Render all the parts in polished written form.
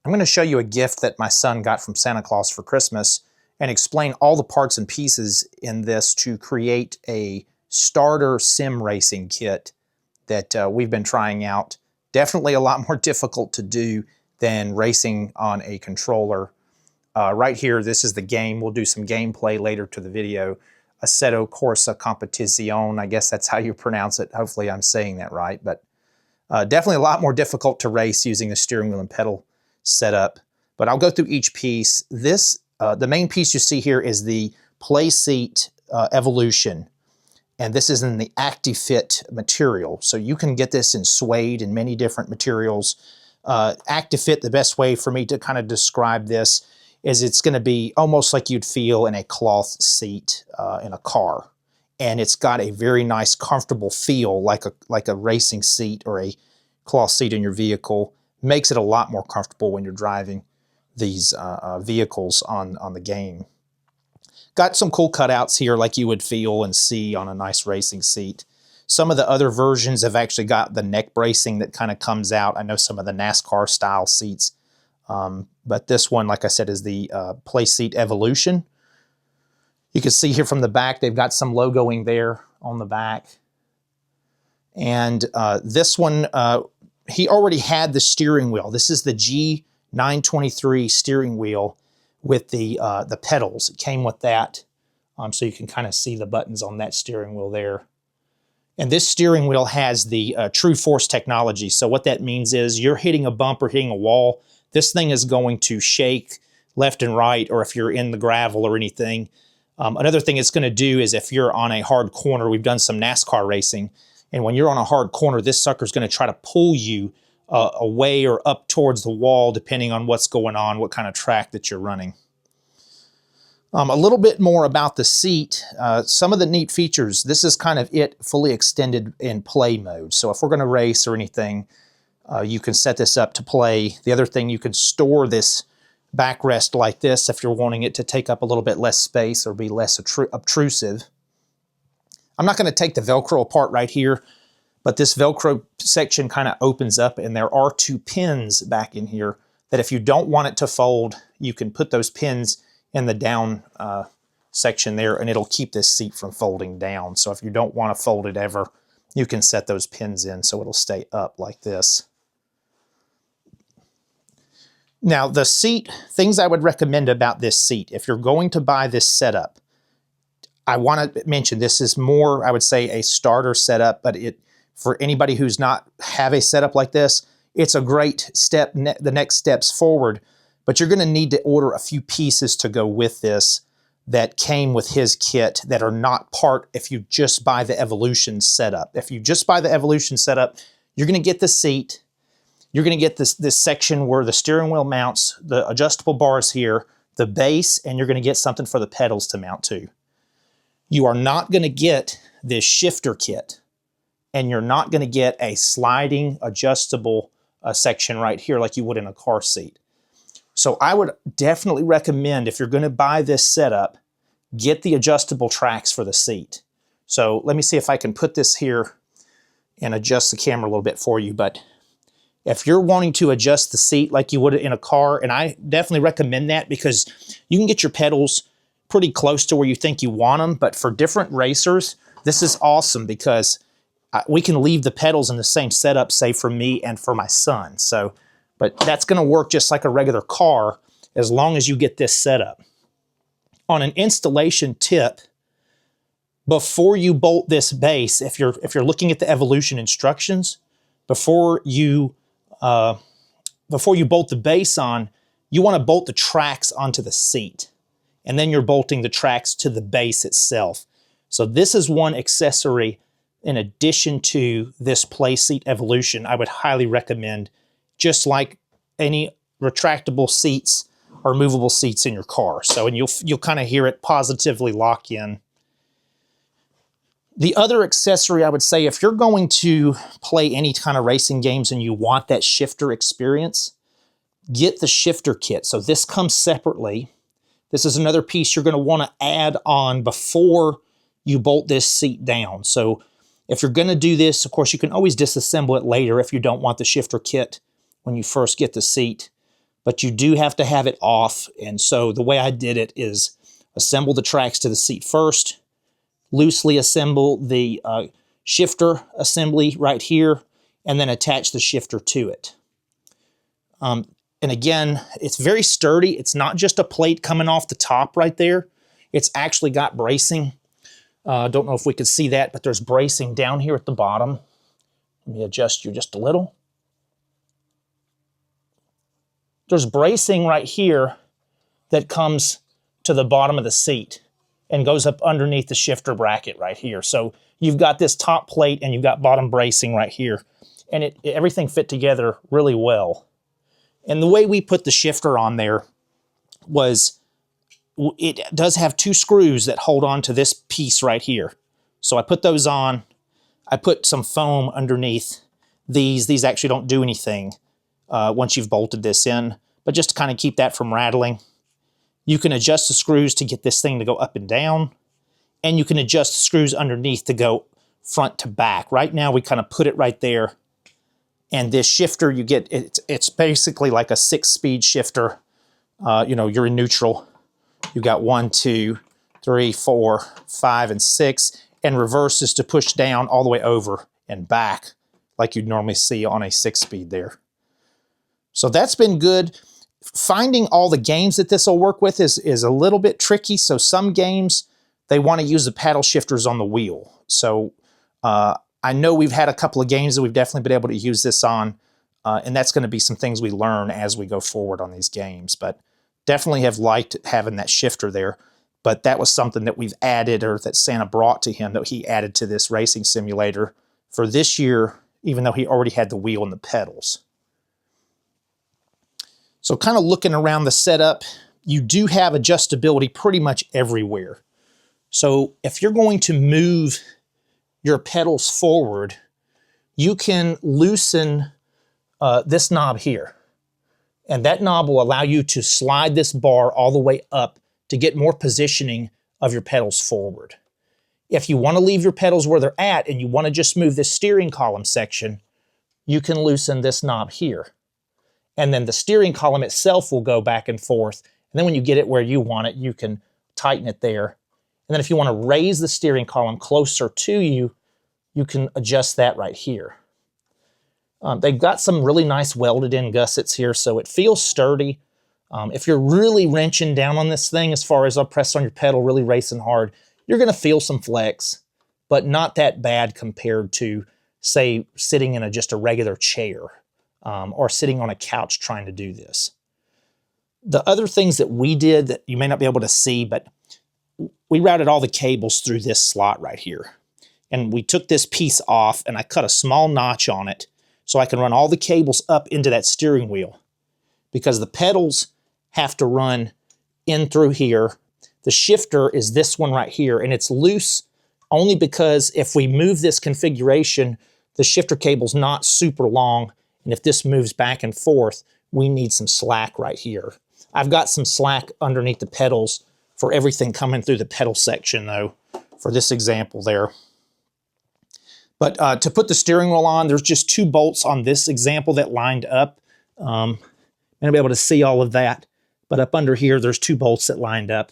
I'm going to show you a gift that my son got from Santa Claus for Christmas and explain all the parts and pieces in this to create a starter sim racing kit that we've been trying out. Definitely a lot more difficult to do than racing on a controller. Right here, this is the game. We'll do some gameplay later to the video. Assetto Corsa Competizione, I guess that's how you pronounce it. Hopefully I'm saying that right, but definitely a lot more difficult to race using the steering wheel and pedal setup. But I'll go through each piece. This, the main piece you see here is the Playseat Evolution. And this is in the ActiveFit material. So you can get this in suede and many different materials. ActiveFit, the best way for me to kind of describe this is it's going to be almost like you'd feel in a cloth seat in a car. And it's got a very nice, comfortable feel like a racing seat or a cloth seat in your vehicle. Makes it a lot more comfortable when you're driving these vehicles on the game. Got some cool cutouts here like you would feel and see on a nice racing seat. Some of the other versions have actually got the neck bracing that kind of comes out. I know some of the NASCAR style seats. But this one, like I said, is the Playseat Evolution. You can see here from the back, they've got some logoing there on the back. And this one, he already had the steering wheel. This is the G923 steering wheel with the pedals. It came with that. So you can kind of see the buttons on that steering wheel there. And this steering wheel has the True Force technology. So what that means is you're hitting a bump or hitting a wall, this thing is going to shake left and right, or if you're in the gravel or anything. Another thing it's going to do is if you're on a hard corner, we've done some NASCAR racing, and when you're on a hard corner, this sucker's going to try to pull you away or up towards the wall, depending on what's going on, what kind of track that you're running. A little bit more about the seat. Some of the neat features, this is kind of it fully extended in play mode. So if we're going to race or anything, you can set this up to play. The other thing, you can store this backrest like this if you're wanting it to take up a little bit less space or be less obtrusive. I'm not going to take the Velcro apart right here, but this Velcro section kind of opens up, and there are two pins back in here that if you don't want it to fold, you can put those pins in the down section there, and it'll keep this seat from folding down. So if you don't want to fold it ever, you can set those pins in so it'll stay up like this. Now the seat, things I would recommend about this seat, if you're going to buy this setup, I want to mention this is more, I would say, a starter setup, but for anybody who's not have a setup like this, it's a great step, the next steps forward, but you're going to need to order a few pieces to go with this that came with his kit that are not part if you just buy the Evolution setup. If you just buy the Evolution setup, you're going to get the seat, you're going to get this section where the steering wheel mounts, the adjustable bars here, the base, and you're going to get something for the pedals to mount to. You are not going to get this shifter kit, and you're not going to get a sliding adjustable section right here like you would in a car seat. So I would definitely recommend, if you're going to buy this setup, get the adjustable tracks for the seat. So let me see if I can put this here and adjust the camera a little bit for you. But if you're wanting to adjust the seat like you would in a car, and I definitely recommend that because you can get your pedals pretty close to where you think you want them. But for different racers, this is awesome because we can leave the pedals in the same setup, say for me and for my son. So, but that's going to work just like a regular car as long as you get this set up. On an installation tip, before you bolt this base, if you're looking at the Evolution instructions, before you bolt the base on, you want to bolt the tracks onto the seat, and then you're bolting the tracks to the base itself. So this is one accessory in addition to this Playseat Evolution I would highly recommend, just like any retractable seats or movable seats in your car. So, and you'll kind of hear it positively lock in. The other accessory I would say, if you're going to play any kind of racing games and you want that shifter experience, get the shifter kit. So this comes separately. This is another piece you're going to want to add on before you bolt this seat down. So if you're going to do this, of course, you can always disassemble it later if you don't want the shifter kit when you first get the seat. but you do have to have it off. And so the way I did it is assemble the tracks to the seat first, loosely assemble the shifter assembly right here, and then attach the shifter to it. And again, it's very sturdy. It's not just a plate coming off the top right there. It's actually got bracing. Don't know if we could see that, but there's bracing down here at the bottom. Let me adjust you just a little. There's bracing right here that comes to the bottom of the seat and goes up underneath the shifter bracket right here. So you've got this top plate and you've got bottom bracing right here. And everything fit together really well. And the way we put the shifter on there was, it does have 2 screws that hold on to this piece right here. So I put those on. I put some foam underneath these. These actually don't do anything once you've bolted this in, but just to kind of keep that from rattling. You can adjust the screws to get this thing to go up and down, and you can adjust the screws underneath to go front to back. Right now we kind of put it right there. And this shifter, you get, it's basically like a 6-speed shifter. You know, you're in neutral. You got 1, 2, 3, 4, 5, and 6. And reverse is to push down all the way over and back like you'd normally see on a 6-speed there. So that's been good. Finding all the games that this will work with is a little bit tricky. So some games, they want to use the paddle shifters on the wheel. So I know we've had a couple of games that we've definitely been able to use this on, and that's going to be some things we learn as we go forward on these games. But definitely have liked having that shifter there. But that was something that we've added, or that Santa brought to him, that he added to this racing simulator for this year, even though he already had the wheel and the pedals. So kind of looking around the setup, you do have adjustability pretty much everywhere. So if you're going to move your pedals forward, you can loosen this knob here. And that knob will allow you to slide this bar all the way up to get more positioning of your pedals forward. If you want to leave your pedals where they're at and you want to just move this steering column section, you can loosen this knob here. And then the steering column itself will go back and forth. And then when you get it where you want it, you can tighten it there. And then if you want to raise the steering column closer to you, you can adjust that right here. They've got some really nice welded in gussets here, so it feels sturdy. If you're really wrenching down on this thing, as far as press on your pedal, really racing hard, you're going to feel some flex, but not that bad compared to, say, sitting in just a regular chair or sitting on a couch trying to do this. The other things that we did that you may not be able to see, but we routed all the cables through this slot right here. And we took this piece off and I cut a small notch on it so I can run all the cables up into that steering wheel, because the pedals have to run in through here. The shifter is this one right here, and it's loose only because if we move this configuration, the shifter cable's not super long, and if this moves back and forth, we need some slack right here. I've got some slack underneath the pedals for everything coming through the pedal section though, for this example there. But to put the steering wheel on, there's just 2 bolts on this example that lined up. And I'll be able to see all of that. But up under here, there's 2 bolts that lined up.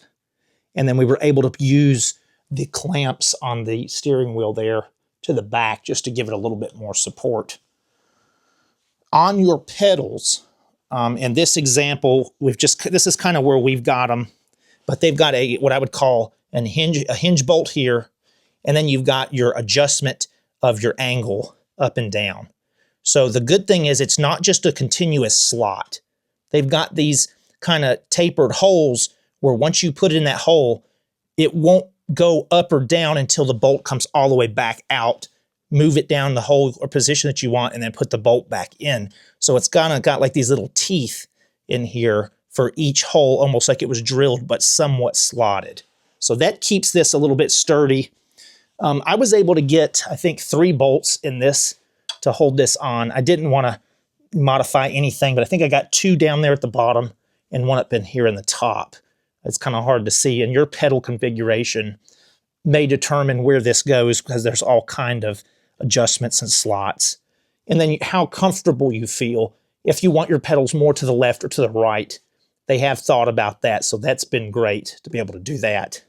And then we were able to use the clamps on the steering wheel there to the back just to give it a little bit more support. On your pedals, in this example, this is kind of where we've got them, but they've got what I would call a hinge bolt here, and then you've got your adjustment of your angle up and down. So the good thing is it's not just a continuous slot. They've got these kind of tapered holes where once you put it in that hole, it won't go up or down until the bolt comes all the way back out. Move it down the hole or position that you want and then put the bolt back in. So it's kind of got like these little teeth in here for each hole, almost like it was drilled but somewhat slotted. So that keeps this a little bit sturdy. I was able to get, I think, 3 bolts in this to hold this on. I didn't want to modify anything, but I think I got 2 down there at the bottom and 1 up in here in the top. It's kind of hard to see, and your pedal configuration may determine where this goes because there's all kind of adjustments and slots. And then how comfortable you feel if you want your pedals more to the left or to the right. They have thought about that, so that's been great to be able to do that.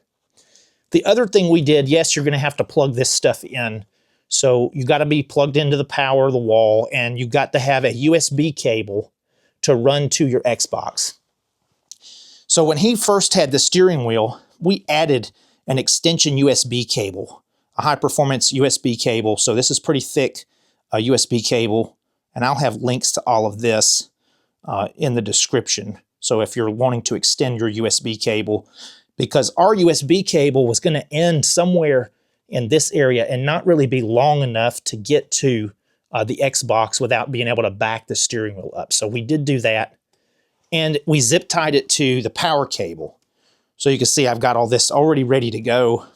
The other thing we did, yes, you're going to have to plug this stuff in. So you've got to be plugged into the power of the wall, and you've got to have a USB cable to run to your Xbox. So when he first had the steering wheel, we added an extension USB cable, a high-performance USB cable. So this is pretty thick USB cable, and I'll have links to all of this in the description. So if you're wanting to extend your USB cable, because our USB cable was going to end somewhere in this area and not really be long enough to get to the Xbox without being able to back the steering wheel up. So we did do that, and we zip tied it to the power cable. So you can see I've got all this already ready to go.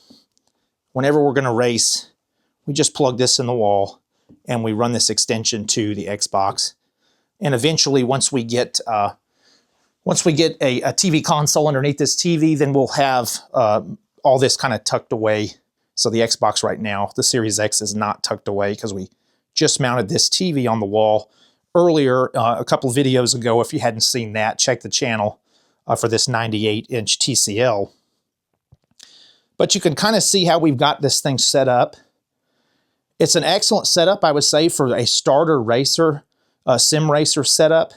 Whenever we're going to race, we just plug this in the wall and we run this extension to the Xbox. And eventually, once we get a TV console underneath this TV, then we'll have all this kind of tucked away. So the Xbox right now, the Series X, is not tucked away because we just mounted this TV on the wall earlier, a couple of videos ago. If you hadn't seen that, check the channel for this 98-inch TCL. But you can kind of see how we've got this thing set up. It's an excellent setup, I would say, for a starter racer, sim racer setup.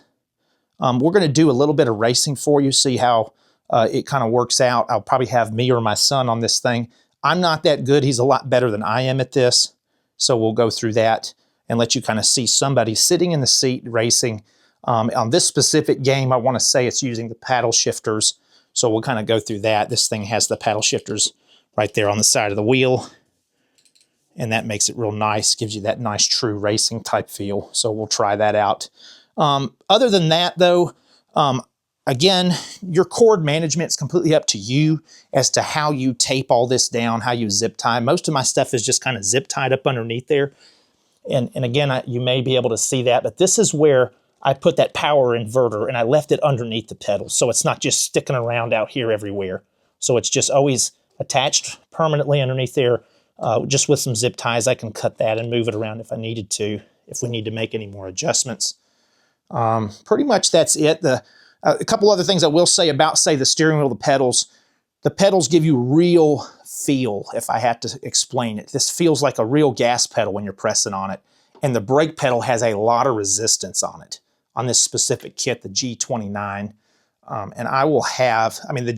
We're going to do a little bit of racing for you, see how it kind of works out. I'll probably have me or my son on this thing. I'm not that good. He's a lot better than I am at this. So we'll go through that and let you kind of see somebody sitting in the seat racing. On this specific game, I want to say it's using the paddle shifters. So we'll kind of go through that. This thing has the paddle shifters right there on the side of the wheel. And that makes it real nice, gives you that nice true racing type feel. So we'll try that out. Other than that, though, again, your cord management is completely up to you as to how you tape all this down, how you zip tie. Most of my stuff is just kind of zip tied up underneath there. And again, you may be able to see that, but this is where I put that power inverter and I left it underneath the pedals. So it's not just sticking around out here everywhere. So it's just always attached permanently underneath there. Just with some zip ties, I can cut that and move it around if I needed to, if we need to make any more adjustments. Pretty much that's it. A couple other things I will say about, say, the steering wheel, the pedals. The pedals give you real feel, if I had to explain it. This feels like a real gas pedal when you're pressing on it. And the brake pedal has a lot of resistance on it, on this specific kit, the G29. And I will have, I mean, the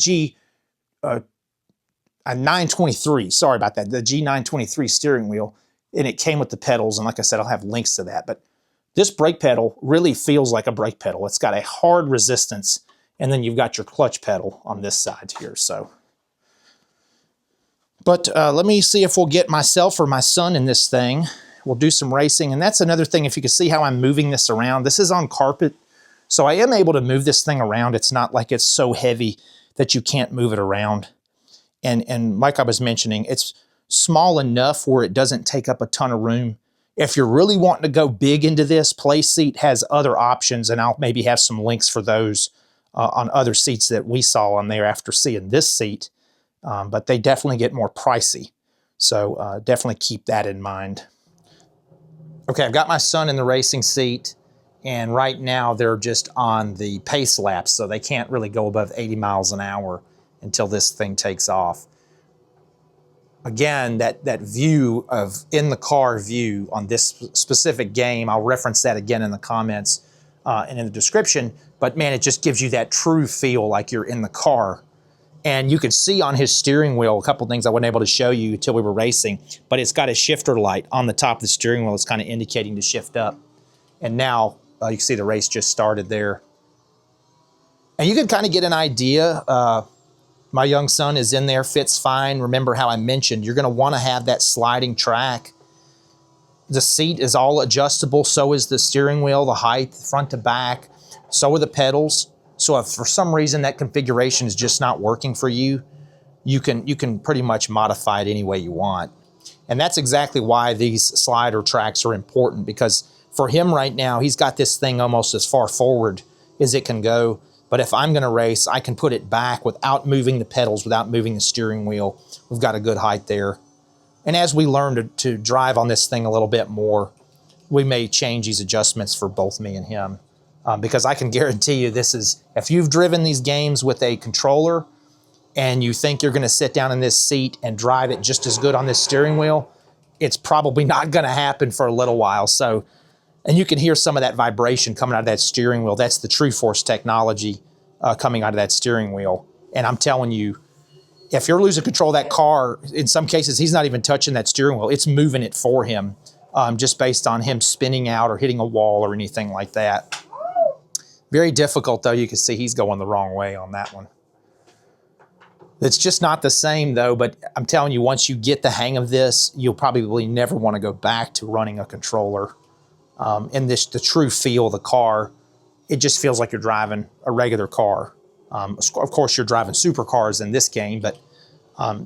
G923, sorry about that, the G923 steering wheel, and it came with the pedals. And like I said, I'll have links to that. But this brake pedal really feels like a brake pedal. It's got a hard resistance, and then you've got your clutch pedal on this side here. So, but let me see if we'll get myself or my son in this thing. We'll do some racing, and that's another thing. If you can see how I'm moving this around, this is on carpet, so I am able to move this thing around. It's not like it's so heavy that you can't move it around. And like I was mentioning, it's small enough where it doesn't take up a ton of room. If you're really wanting to go big into this, Playseat has other options, and I'll maybe have some links for those on other seats that we saw on there after seeing this seat. But they definitely get more pricey. So definitely keep that in mind. Okay, I've got my son in the racing seat, and right now they're just on the pace laps, so they can't really go above 80 miles an hour until this thing takes off. Again, that view of in-the-car view on this specific game, I'll reference that again in the comments and in the description, but man, it just gives you that true feel like you're in the car. And you can see on his steering wheel a couple things I wasn't able to show you until we were racing, but it's got a shifter light on the top of the steering wheel. It's kind of indicating to shift up. And now you can see the race just started there. And you can kind of get an idea. My young son is in there, fits fine. Remember how I mentioned you're going to want to have that sliding track. The seat is all adjustable. So is the steering wheel, the height, front to back. So are the pedals. So if for some reason that configuration is just not working for you, you can pretty much modify it any way you want. And that's exactly why these slider tracks are important, because for him right now, he's got this thing almost as far forward as it can go. But if I'm going to race, I can put it back without moving the pedals, without moving the steering wheel. We've got a good height there. And as we learn to drive on this thing a little bit more, we may change these adjustments for both me and him because I can guarantee you this is, if you've driven these games with a controller and you think you're going to sit down in this seat and drive it just as good on this steering wheel, it's probably not going to happen for a little while. So, and you can hear some of that vibration coming out of that steering wheel. That's the True Force technology coming out of that steering wheel. And I'm telling you, if you're losing control of that car, in some cases, he's not even touching that steering wheel. It's moving it for him, just based on him spinning out or hitting a wall or anything like that. Very difficult, though. You can see he's going the wrong way on that one. It's just not the same, though, but I'm telling you, once you get the hang of this, you'll probably never want to go back to running a controller. And the true feel of the car, it just feels like you're driving a regular car. Of course, you're driving supercars in this game, but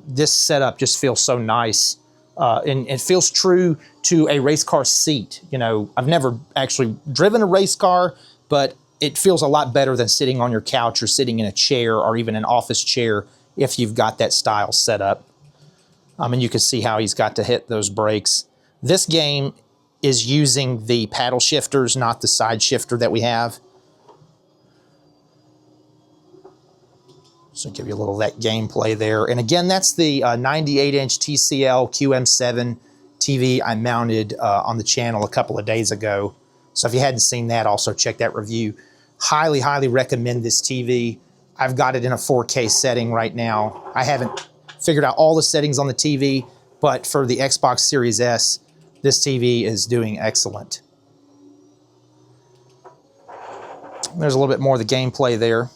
this setup just feels so nice. And it feels true to a race car seat. You know, I've never actually driven a race car, but it feels a lot better than sitting on your couch or sitting in a chair or even an office chair if you've got that style set up. And you can see how he's got to hit those brakes. This game is using the paddle shifters, not the side shifter that we have. So give you a little of that gameplay there. And again, that's the 98-inch TCL QM7 TV I mounted on the channel a couple of days ago. So if you hadn't seen that, also check that review. Highly, highly recommend this TV. I've got it in a 4K setting right now. I haven't figured out all the settings on the TV, but for the Xbox Series S, this TV is doing excellent. There's a little bit more of the gameplay there.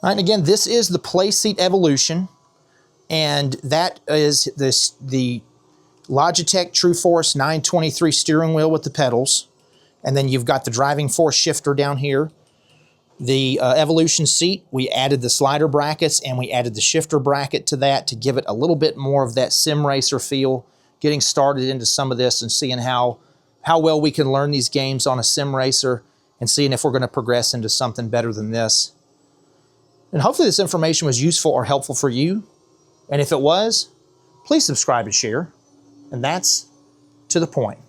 All right, and again, this is the Playseat Evolution, and that is the Logitech True Force 923 steering wheel with the pedals. And then you've got the driving force shifter down here. The Evolution seat, we added the slider brackets and we added the shifter bracket to that to give it a little bit more of that sim racer feel. Getting started into some of this and seeing how well we can learn these games on a sim racer and seeing if we're going to progress into something better than this. And hopefully this information was useful or helpful for you. And if it was, please subscribe and share. And that's to the point.